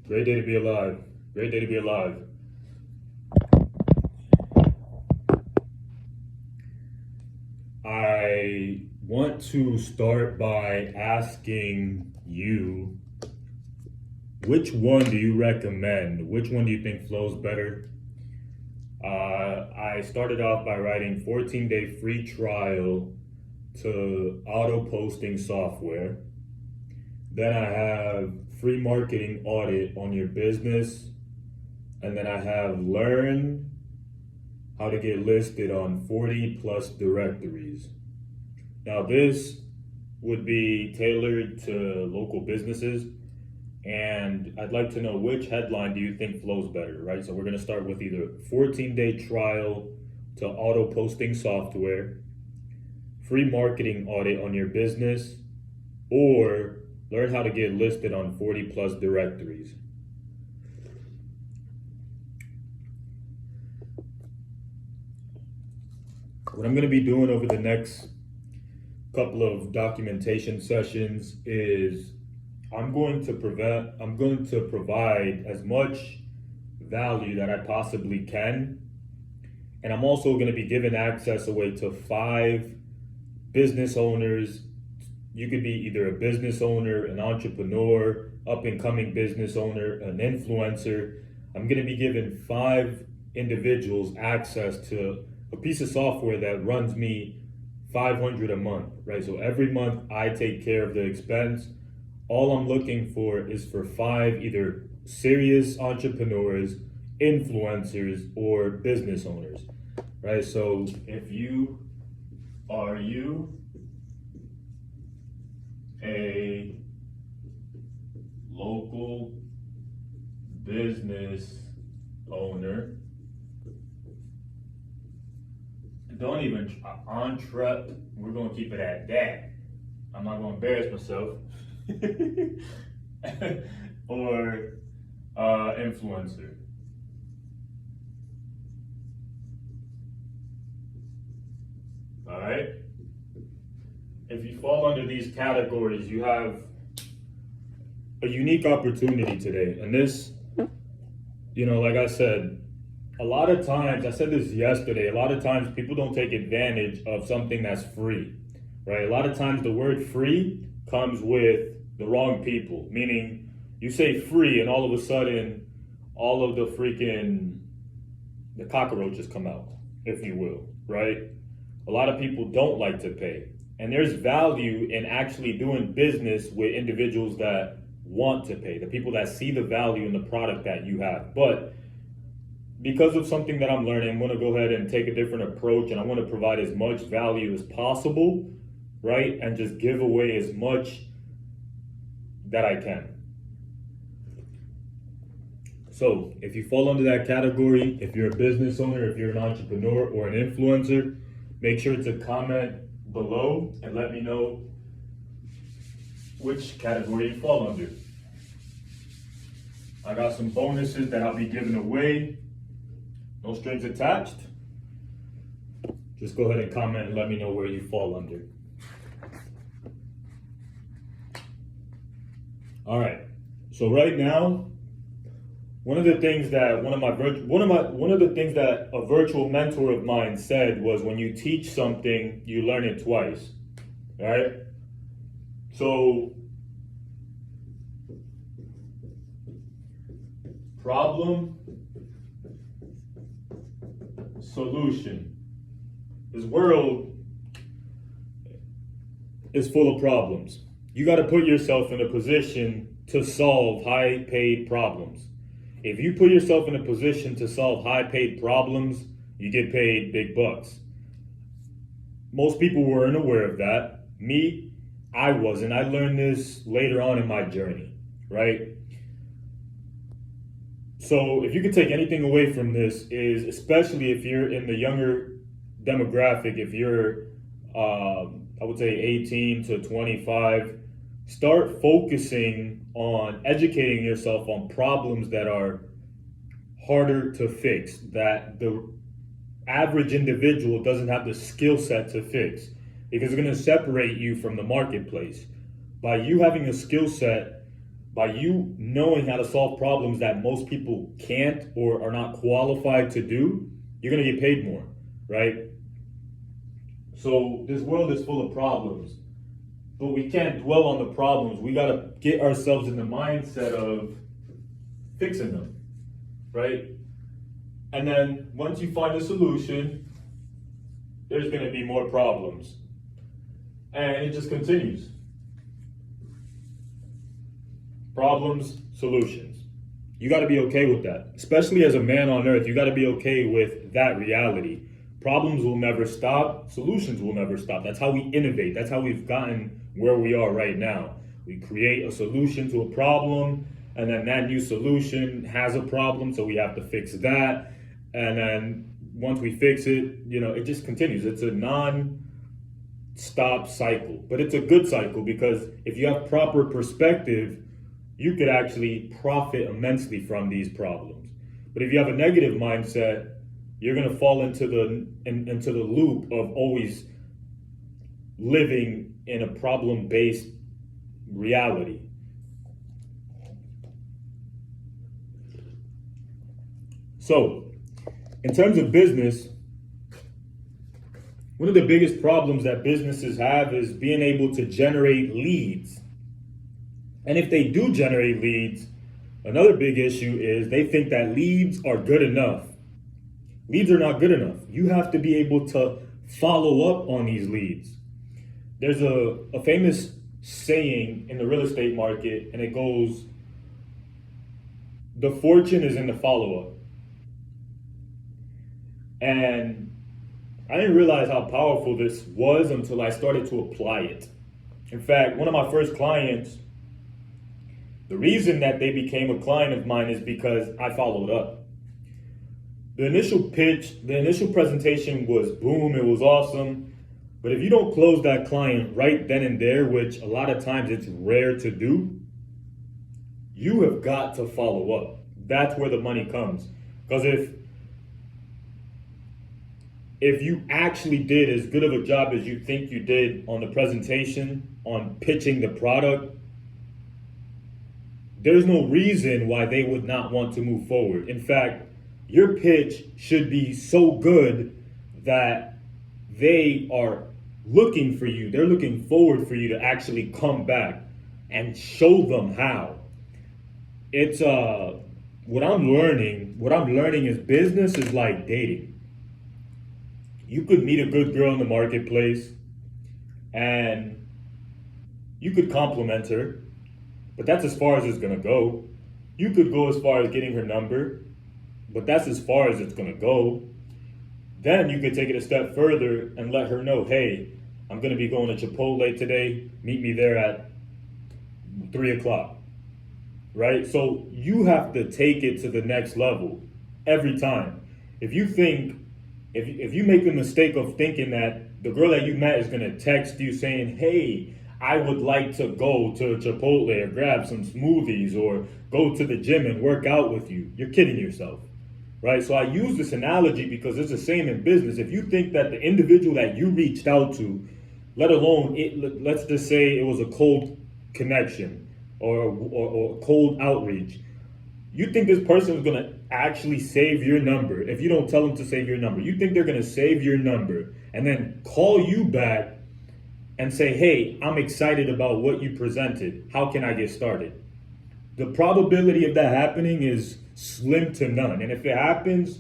Great day to be alive. Great day to be alive. I want to start by asking you, which one do you recommend? Which one do you think flows better? I started off by writing 14-day free trial to auto posting software. Then I have free marketing audit on your business. And then I have learn how to get listed on 40 plus directories. Now, this would be tailored to local businesses, and I'd like to know, which headline do you think flows better, right? So we're going to start with either 14-day trial to auto posting software, free marketing audit on your business, or learn how to get listed on 40 plus directories. What I'm going to be doing over the next couple of documentation sessions is I'm going to provide as much value that I possibly can. And I'm also going to be giving access away to 5 business owners. You could be either a business owner, an entrepreneur, up and coming business owner, an influencer. I'm going to be giving 5 individuals access to a piece of software that runs me $500 a month, right? So every month I take care of the expense. All I'm looking for is for 5 either serious entrepreneurs, influencers, or business owners, right? So if you are a local business owner, don't even we're gonna keep it at that. I'm not gonna embarrass myself. Or influencer. All right. If you fall under these categories, you have a unique opportunity today. And this, like I said, a lot of times, I said this yesterday, a lot of times people don't take advantage of something that's free, right? A lot of times the word free comes with the wrong people, meaning you say free and all of a sudden all of the cockroaches come out, if you will, right? A lot of people don't like to pay. And there's value in actually doing business with individuals that want to pay, the people that see the value in the product that you have. But because of something that I'm learning, I'm going to go ahead and take a different approach, and I want to provide as much value as possible, right? And just give away as much that I can. So if you fall under that category, if you're a business owner, if you're an entrepreneur or an influencer, make sure to comment below and let me know which category you fall under. I got some bonuses that I'll be giving away. No strings attached. Just go ahead and comment and let me know where you fall under. All right. So right now, one of the things that a virtual mentor of mine said was, when you teach something, you learn it twice. All right? So problem, solution. This world is full of problems. You got to put yourself in a position to solve high-paid problems. If you put yourself in a position to solve high-paid problems, you get paid big bucks. Most people weren't aware of that. Me, I wasn't. I learned this later on in my journey, right? So if you could take anything away from this, is especially if you're in the younger demographic, if you're, I would say 18 to 25, start focusing on educating yourself on problems that are harder to fix, that the average individual doesn't have the skill set to fix, because it's going to separate you from the marketplace. By you having a skill set By you knowing how to solve problems that most people can't or are not qualified to do, you're gonna get paid more, right? So this world is full of problems, but we can't dwell on the problems. We gotta get ourselves in the mindset of fixing them, right? And then once you find a solution, there's gonna be more problems. And it just continues. Problems, solutions. You gotta be okay with that. Especially as a man on earth, you gotta be okay with that reality. Problems will never stop, solutions will never stop. That's how we innovate. That's how we've gotten where we are right now. We create a solution to a problem, and then that new solution has a problem, so we have to fix that. And then once we fix it, it just continues. It's a non-stop cycle, but it's a good cycle because if you have proper perspective, you could actually profit immensely from these problems. But if you have a negative mindset, you're going to fall into the loop of always living in a problem-based reality. So, in terms of business, one of the biggest problems that businesses have is being able to generate leads. And if they do generate leads, another big issue is they think that leads are good enough. Leads are not good enough. You have to be able to follow up on these leads. There's a famous saying in the real estate market, and it goes, the fortune is in the follow-up. And I didn't realize how powerful this was until I started to apply it. In fact, one of my first clients, the reason that they became a client of mine is because I followed up. The initial pitch, the initial presentation was boom, it was awesome. But if you don't close that client right then and there, which a lot of times it's rare to do, you have got to follow up. That's where the money comes. Because if you actually did as good of a job as you think you did on the presentation, on pitching the product, there's no reason why they would not want to move forward. In fact, your pitch should be so good that they are looking for you. They're looking forward for you to actually come back and show them how. It's what I'm learning is business is like dating. You could meet a good girl in the marketplace and you could compliment her, but that's as far as it's gonna go. You could go as far as getting her number, but that's as far as it's gonna go. Then you could take it a step further and let her know, hey, I'm gonna be going to Chipotle today. Meet me there at 3 o'clock, right? So you have to take it to the next level every time. If you make the mistake of thinking that the girl that you met is gonna text you saying, hey, I would like to go to Chipotle or grab some smoothies or go to the gym and work out with you, you're kidding yourself, right? So I use this analogy because it's the same in business. If you think that the individual that you reached out to, let alone let's just say it was a cold connection or cold outreach, you think this person is going to actually save your number if you don't tell them to save your number. You think they're going to save your number and then call you back and say, hey, I'm excited about what you presented. How can I get started? The probability of that happening is slim to none. And if it happens,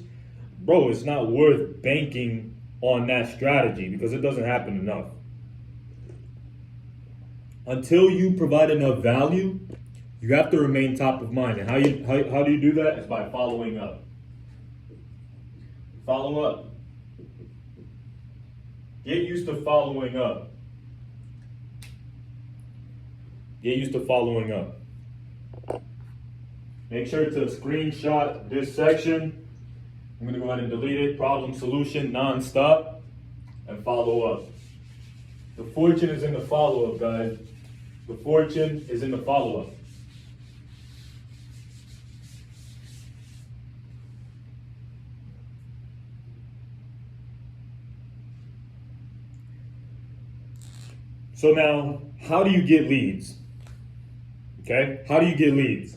bro, it's not worth banking on that strategy because it doesn't happen enough. Until you provide enough value, you have to remain top of mind. And how do you do that? It's by following up. Follow up. Get used to following up. Get used to following up. Make sure to screenshot this section. I'm going to go ahead and delete it. Problem, solution, non-stop. And follow up. The fortune is in the follow-up, guys. The fortune is in the follow-up. So now, how do you get leads? Okay? How do you get leads?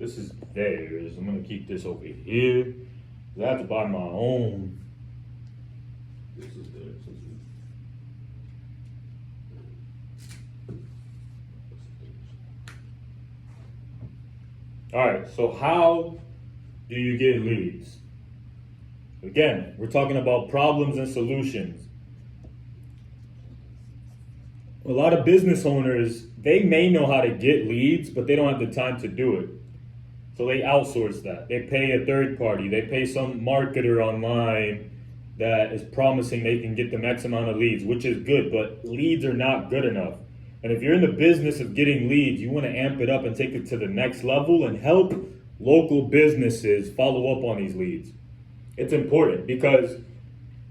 This is theirs. I'm gonna keep this over here. I have to buy my own. This is theirs. All right, so how do you get leads? Again, we're talking about problems and solutions. A lot of business owners, they may know how to get leads, but they don't have the time to do it. So they outsource that. They pay a third party. They pay some marketer online that is promising they can get them X amount of leads, which is good, but leads are not good enough. And if you're in the business of getting leads, you want to amp it up and take it to the next level and help local businesses follow up on these leads. It's important because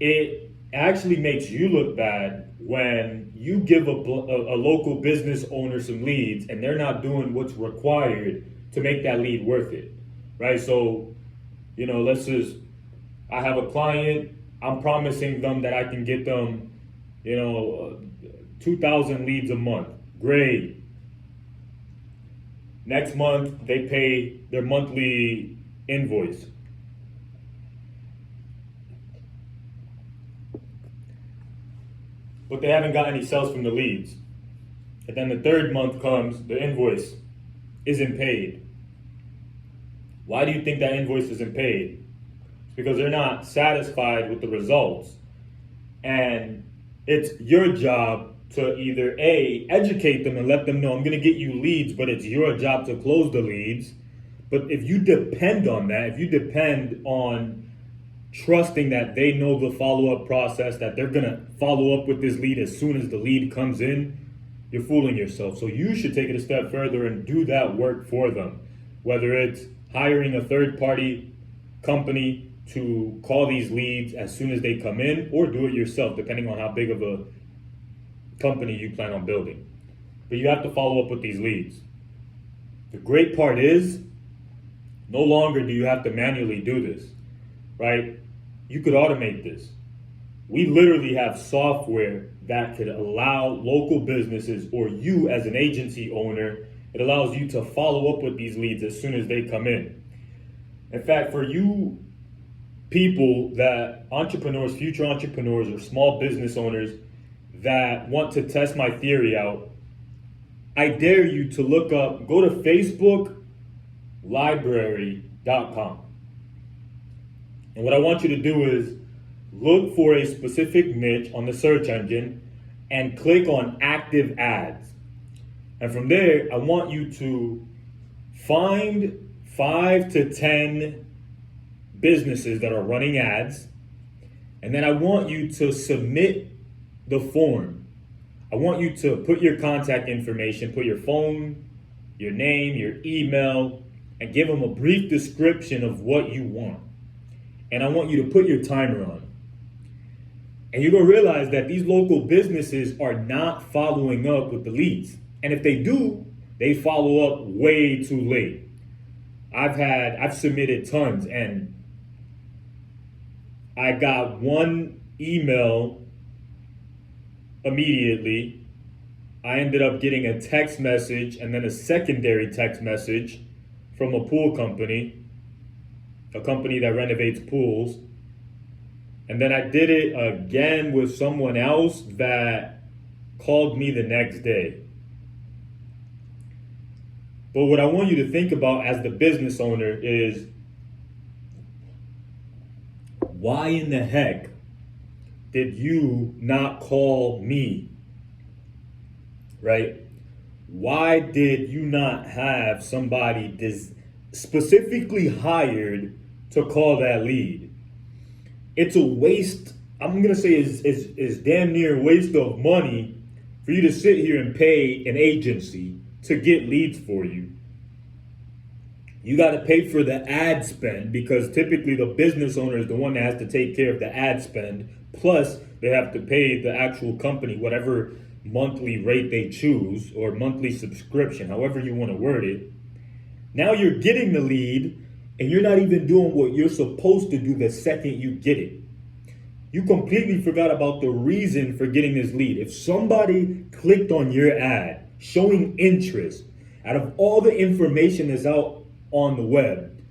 it actually makes you look bad when you give a local business owner some leads and they're not doing what's required to make that lead worth it, right? So, I have a client, I'm promising them that I can get them, 2,000 leads a month. Great. Next month, they pay their monthly invoice. But they haven't got any sales from the leads. And then the third month comes, the invoice isn't paid. Why do you think that invoice isn't paid? It's because they're not satisfied with the results. And it's your job to either A, educate them and let them know I'm going to get you leads, but it's your job to close the leads. But if you depend on that, if you depend on trusting that they know the follow-up process, that they're going to follow up with this lead as soon as the lead comes in, you're fooling yourself. So you should take it a step further and do that work for them. Whether it's hiring a third-party company to call these leads as soon as they come in, or do it yourself, depending on how big of a company you plan on building. But you have to follow up with these leads. The great part is, no longer do you have to manually do this, right? You could automate this. We literally have software that could allow local businesses, or you as an agency owner, it allows you to follow up with these leads as soon as they come in. In fact, for you people that entrepreneurs, future entrepreneurs, or small business owners that want to test my theory out, I dare you to look up, go to facebooklibrary.com. And what I want you to do is look for a specific niche on the search engine and click on active ads. And from there, I want you to find 5 to 10 businesses that are running ads. And then I want you to submit the form. I want you to put your contact information, put your phone, your name, your email, and give them a brief description of what you want. And I want you to put your timer on. And you're going to realize that these local businesses are not following up with the leads. And if they do, they follow up way too late. I've submitted tons, and I got one email immediately. I ended up getting a text message and then a secondary text message from a pool company, a company that renovates pools. And then I did it again with someone else that called me the next day. But what I want you to think about as the business owner is, why in the heck did you not call me? Right? Why did you not have somebody specifically hired to call that lead? It's a waste. I'm going to say is damn near a waste of money for you to sit here and pay an agency to get leads for you. You got to pay for the ad spend, because typically the business owner is the one that has to take care of the ad spend. Plus, they have to pay the actual company whatever monthly rate they choose, or monthly subscription, however you want to word it. Now you're getting the lead, and you're not even doing what you're supposed to do the second you get it. You completely forgot about the reason for getting this lead. If somebody clicked on your ad showing interest out of all the information that's out on the web,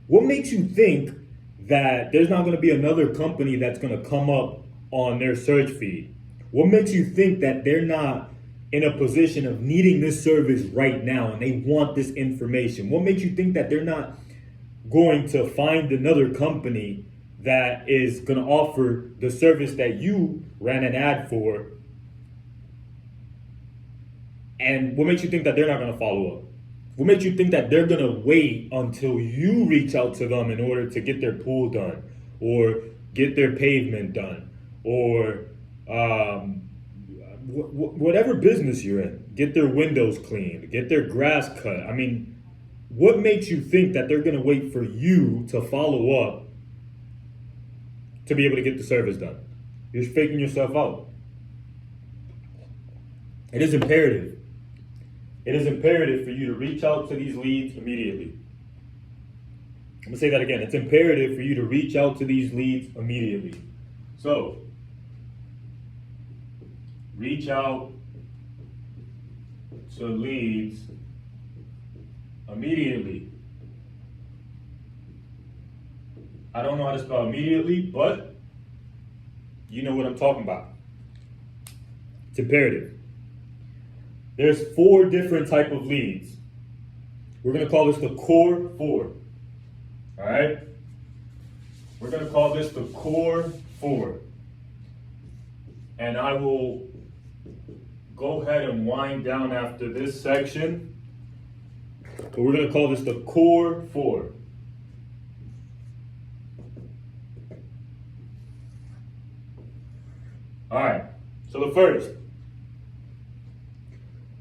what makes you think that there's not going to be another company that's going to come up on their search feed? What makes you think that they're not in a position of needing this service right now and they want this information? What makes you think that they're not going to find another company that is going to offer the service that you ran an ad for? And what makes you think that they're not going to follow up? What makes you think that they're going to wait until you reach out to them in order to get their pool done or get their pavement done or whatever business you're in, get their windows cleaned, get their grass cut? I mean, what makes you think that they're going to wait for you to follow up to be able to get the service done? You're faking yourself out. It is imperative. It is imperative for you to reach out to these leads immediately. I'm gonna say that again. It's imperative for you to reach out to these leads immediately. So, reach out to leads immediately. I don't know how to spell immediately, but you know what I'm talking about. It's imperative. There's 4 different type of leads. We're going to call this the core 4. All right? We're going to call this the core 4. And I will go ahead and wind down after this section. But we're going to call this the core 4. All right. So the first,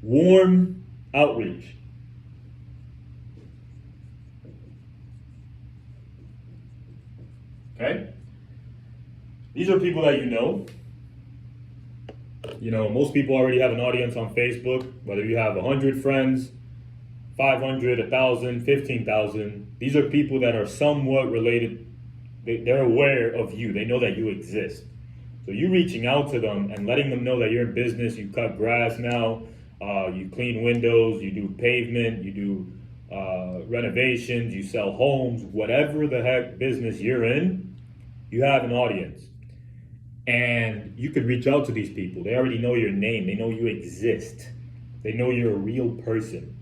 warm outreach. Okay? These are people that you know. You know, most people already have an audience on Facebook, whether you have 100 friends, 500, 1,000, 15,000. These are people that are somewhat related. They're aware of you. They know that you exist. So you reaching out to them and letting them know that you're in business, you cut grass now, you clean windows, you do pavement, you do renovations, you sell homes, whatever the heck business you're in, you have an audience. And you could reach out to these people. They already know your name. They know you exist. They know you're a real person.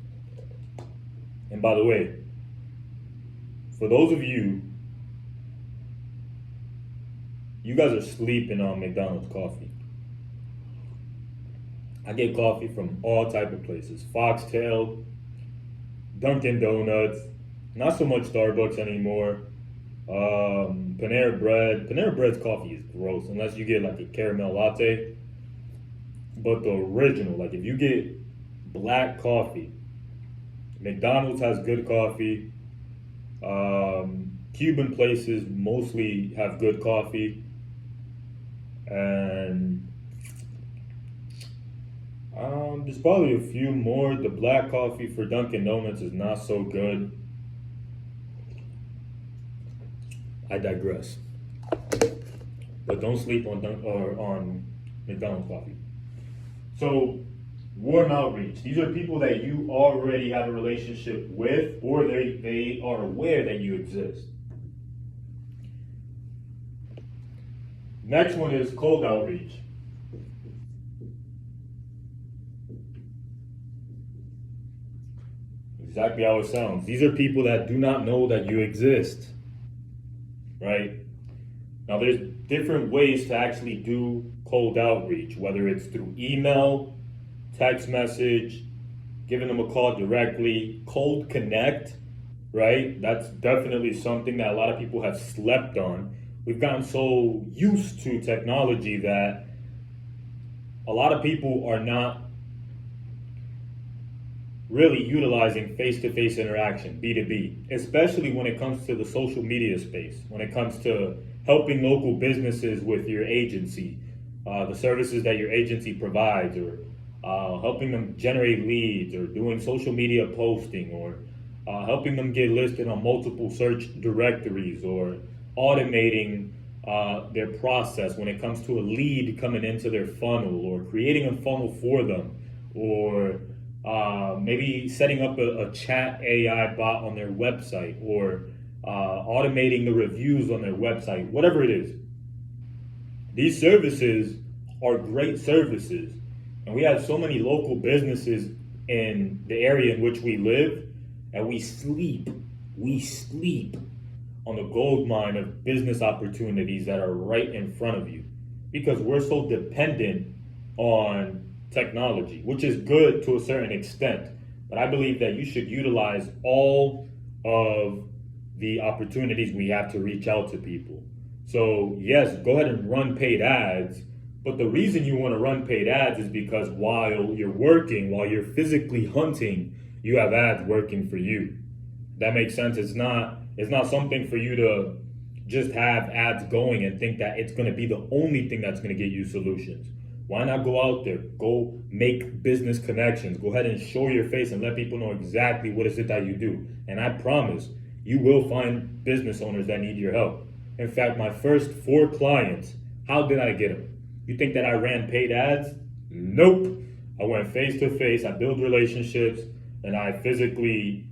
And by the way, for those of you, you guys are sleeping on McDonald's coffee. I get coffee from all type of places. Foxtail, Dunkin' Donuts, not so much Starbucks anymore. Panera Bread. Panera Bread's coffee is gross unless you get like a caramel latte. But the original, like if you get black coffee, McDonald's has good coffee. Cuban places mostly have good coffee. And there's probably a few more. The black coffee for Dunkin' Donuts is not so good. I digress. But don't sleep on on McDonald's coffee. So, warm outreach. These are people that you already have a relationship with, or they are aware that you exist. Next one is cold outreach. Exactly how it sounds. These are people that do not know that you exist. Right? Now there's different ways to actually do cold outreach, whether it's through email, text message, giving them a call directly, cold connect, right? That's definitely something that a lot of people have slept on. We've gotten so used to technology that a lot of people are not really utilizing face-to-face interaction, B2B, especially when it comes to the social media space, when it comes to helping local businesses with your agency, the services that your agency provides, or helping them generate leads, or doing social media posting, or helping them get listed on multiple search directories, or automating their process when it comes to a lead coming into their funnel, or creating a funnel for them, or maybe setting up a chat AI bot on their website, or automating the reviews on their website, whatever it is. These services are great services. And we have so many local businesses in the area in which we live, and we sleep on the gold mine of business opportunities that are right in front of you, because we're so dependent on technology, which is good to a certain extent. But I believe that you should utilize all of the opportunities we have to reach out to people. So yes, go ahead and run paid ads. But the reason you want to run paid ads is because while you're working, while you're physically hunting, you have ads working for you. That makes sense. It's not something for you to just have ads going and think that it's going to be the only thing that's going to get you solutions. Why not go out there? Go make business connections. Go ahead and show your face and let people know exactly what is it that you do. And I promise you will find business owners that need your help. In fact, my first 4 clients, how did I get them? You think that I ran paid ads? Nope. I went face to face, I built relationships, and I physically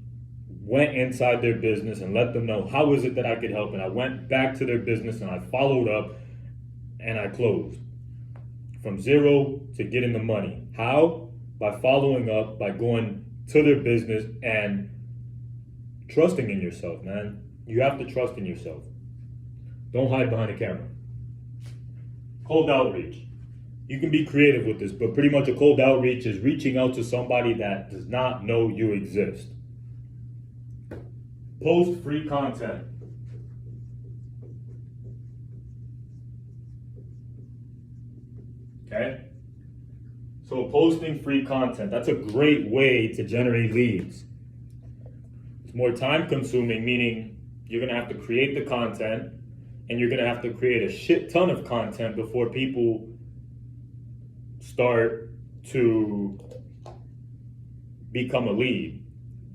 went inside their business and let them know how is it that I could help. And I went back to their business and I followed up and I closed. From zero to getting the money. How? By following up, by going to their business and trusting in yourself, man. You have to trust in yourself. Don't hide behind a camera. Cold outreach. You can be creative with this, but pretty much a cold outreach is reaching out to somebody that does not know you exist. Post free content. Okay? So posting free content, that's a great way to generate leads. It's more time consuming, meaning you're gonna have to create the content, and you're gonna have to create a shit ton of content before people start to become a lead.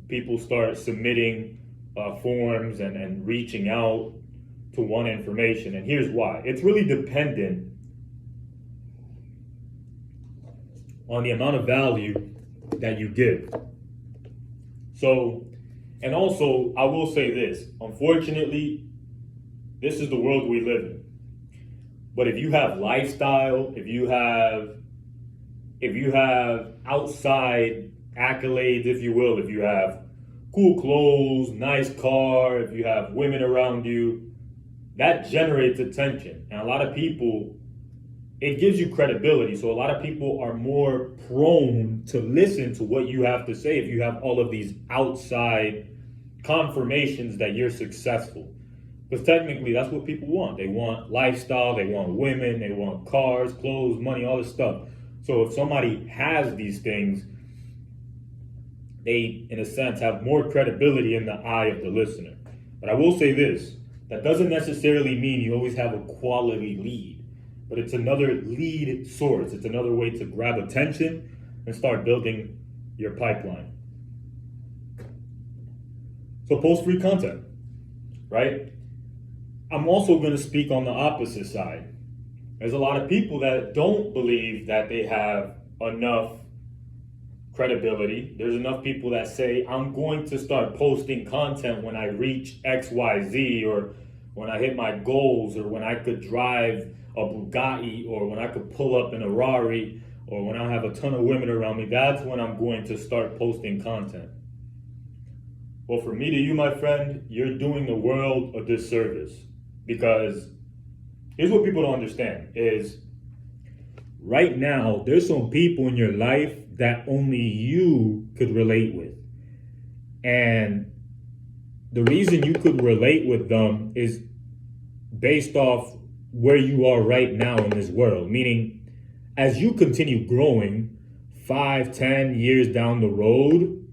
People start submitting forms and reaching out to want information. And here's why. It's really dependent on the amount of value that you give. So, and also, I will say this. Unfortunately, this is the world we live in. But if you have lifestyle, if you have outside accolades, if you will, if you have cool clothes, nice car, if you have women around you, that generates attention. And a lot of people, it gives you credibility. So a lot of people are more prone to listen to what you have to say if you have all of these outside confirmations that you're successful. Because technically that's what people want. They want lifestyle, they want women, they want cars, clothes, money, all this stuff. So if somebody has these things, they, in a sense, have more credibility in the eye of the listener. But I will say this, that doesn't necessarily mean you always have a quality lead, but it's another lead source. It's another way to grab attention and start building your pipeline. So post free content, right? I'm also going to speak on the opposite side. There's a lot of people that don't believe that they have enough credibility. There's enough people that say, I'm going to start posting content when I reach XYZ, or when I hit my goals, or when I could drive a Bugatti, or when I could pull up in a Rari, or when I have a ton of women around me. That's when I'm going to start posting content. Well, from me to you, my friend, you're doing the world a disservice, because here's what people don't understand is right now, there's some people in your life that only you could relate with. And the reason you could relate with them is based off where you are right now in this world. Meaning, as you continue growing 5-10 years down the road,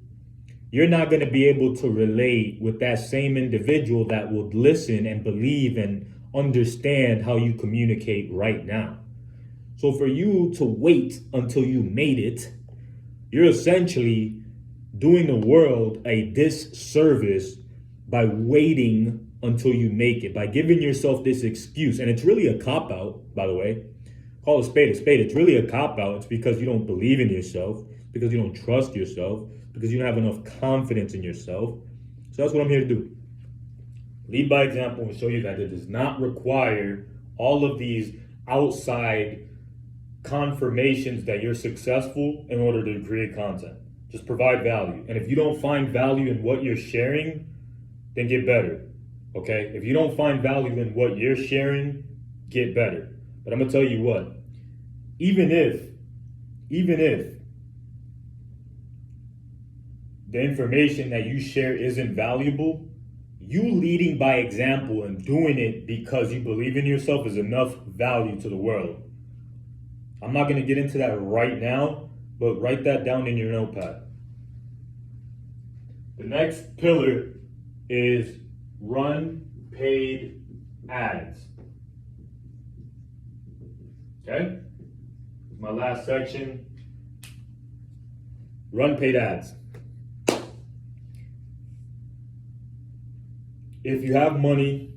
you're not going to be able to relate with that same individual that would listen and believe and understand how you communicate right now. So for you to wait until you made it, you're essentially doing the world a disservice by waiting until you make it, by giving yourself this excuse. And it's really a cop out, by the way. Call a spade a spade. It's really a cop out. It's because you don't believe in yourself, because you don't trust yourself, because you don't have enough confidence in yourself. So that's what I'm here to do. Lead by example and show you that it does not require all of these outside confirmations that you're successful in order to create content. Just provide value. And if you don't find value in what you're sharing, then get better. Okay? If you don't find value in what you're sharing, get better. But I'm gonna tell you what, even if the information that you share isn't valuable, you leading by example and doing it because you believe in yourself is enough value to the world. I'm not gonna get into that right now, but write that down in your notepad. The next pillar is run paid ads. Okay? My last section. Run paid ads. If you have money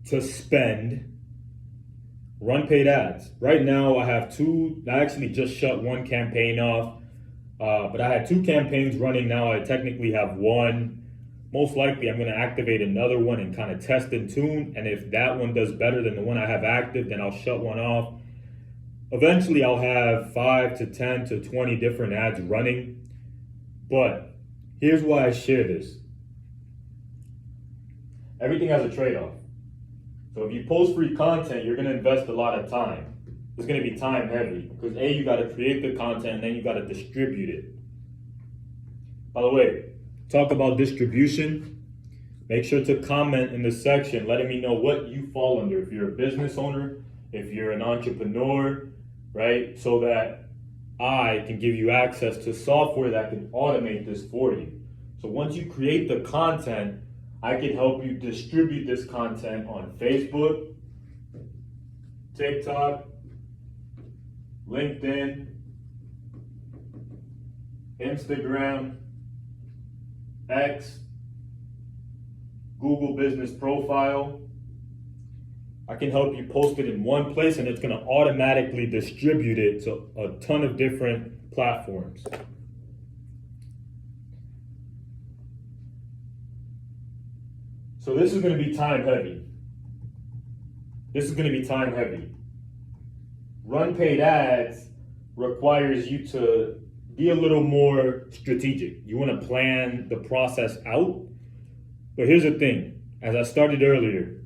to spend, run paid ads. Right now I have I actually just shut one campaign off, but I had 2 campaigns running now. I technically have one. Most likely I'm gonna activate another one and kind of test and tune. And if that one does better than the one I have active, then I'll shut one off. Eventually I'll have 5 to 10 to 20 different ads running. But here's why I share this. Everything has a trade-off. So if you post free content, you're gonna invest a lot of time. It's gonna be time heavy because A, you gotta create the content and then you gotta distribute it. By the way, talk about distribution. Make sure to comment in the section letting me know what you fall under. If you're a business owner, if you're an entrepreneur, right? So that I can give you access to software that can automate this for you. So once you create the content, I can help you distribute this content on Facebook, TikTok, LinkedIn, Instagram, X, Google Business Profile. I can help you post it in one place and it's going to automatically distribute it to a ton of different platforms. So this is going to be time heavy. Run paid ads requires you to be a little more strategic. You want to plan the process out. But here's the thing, as I started earlier,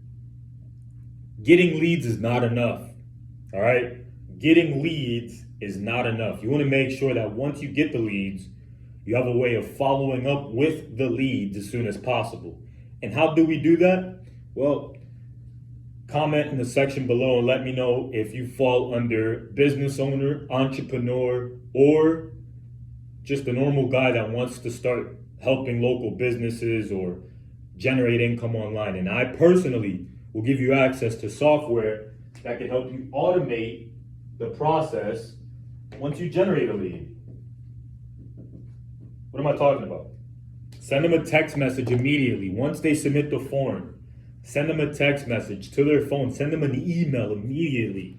getting leads is not enough. All right? Getting leads is not enough. You want to make sure that once you get the leads, you have a way of following up with the leads as soon as possible. And how do we do that? Well, comment in the section below and let me know if you fall under business owner, entrepreneur, or just a normal guy that wants to start helping local businesses or generate income online. And I personally will give you access to software that can help you automate the process once you generate a lead. What am I talking about? Send them a text message immediately. Once they submit the form, send them a text message to their phone. Send them an email immediately,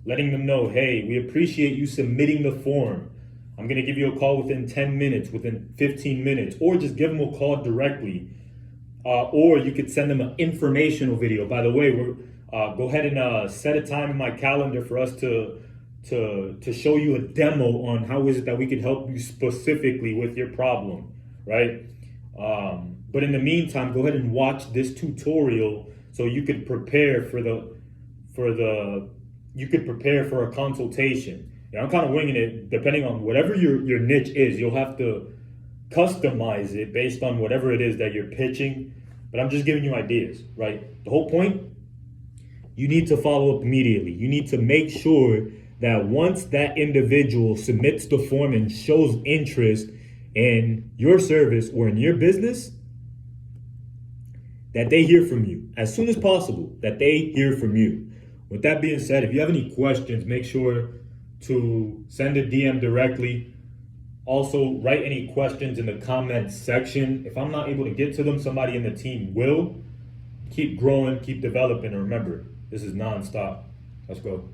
letting them know, hey, we appreciate you submitting the form. I'm going to give you a call within 10 minutes, within 15 minutes, or just give them a call directly. Or you could send them an informational video. By the way, go ahead and set a time in my calendar for us to show you a demo on how is it that we can help you specifically with your problem, right? But in the meantime, go ahead and watch this tutorial so you could prepare for a consultation. Yeah, I'm kind of winging it. Depending on whatever your niche is, you'll have to customize it based on whatever it is that you're pitching. But I'm just giving you ideas, right? The whole point, you need to follow up immediately. You need to make sure that once that individual submits the form and shows interest in your service or in your business, that they hear from you as soon as possible, that they hear from you. With that being said, if you have any questions, make sure to send a DM directly. Also, write any questions in the comments section. If I'm not able to get to them, somebody in the team will. Keep growing, keep developing, and remember, this is non-stop. Let's go.